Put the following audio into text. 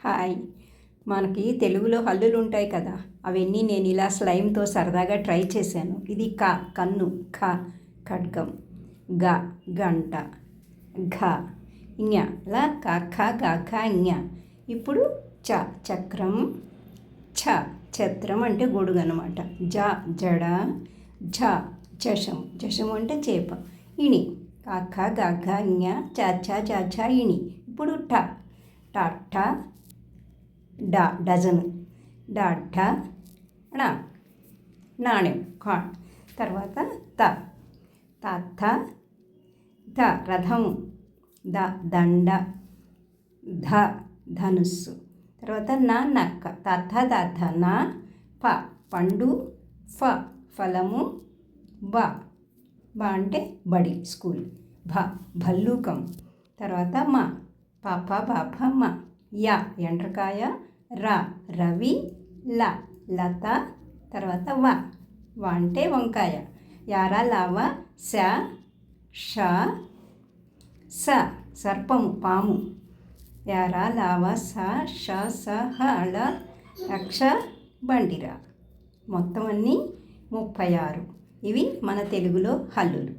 Hi. మనకి తెలుగులో హల్లులు ఉంటాయి కదా, అవన్నీ నేను ఇలా స్లైమ్తో సరదాగా ట్రై చేశాను. ఇది కన్ను, ఖడ్గం, గంట, ఞ ఇలా గ ఞ. ఇప్పుడు చక్రం, ఛత్రం అంటే గొడుగు అనమాట. జడ, జశం అంటే చేప. ఇణి గ ఞ చ ఇణి. ఇప్పుడు డజను, నాణ్యం, తర్వాత రథము, దండ, ధనుస్సు. తర్వాత నక్క, నా పండు, ఫలము, బ అంటే బడి, స్కూల్, భల్లూకం. తర్వాత పాప, ఎండ్రకాయ, రవి, లత. తర్వాత అంటే వంకాయ, లావ, సర్పము, పాము, లావ, హళ, బండిరా. మొత్తం అన్నీ 36. ఇవి మన తెలుగులో హల్లులు.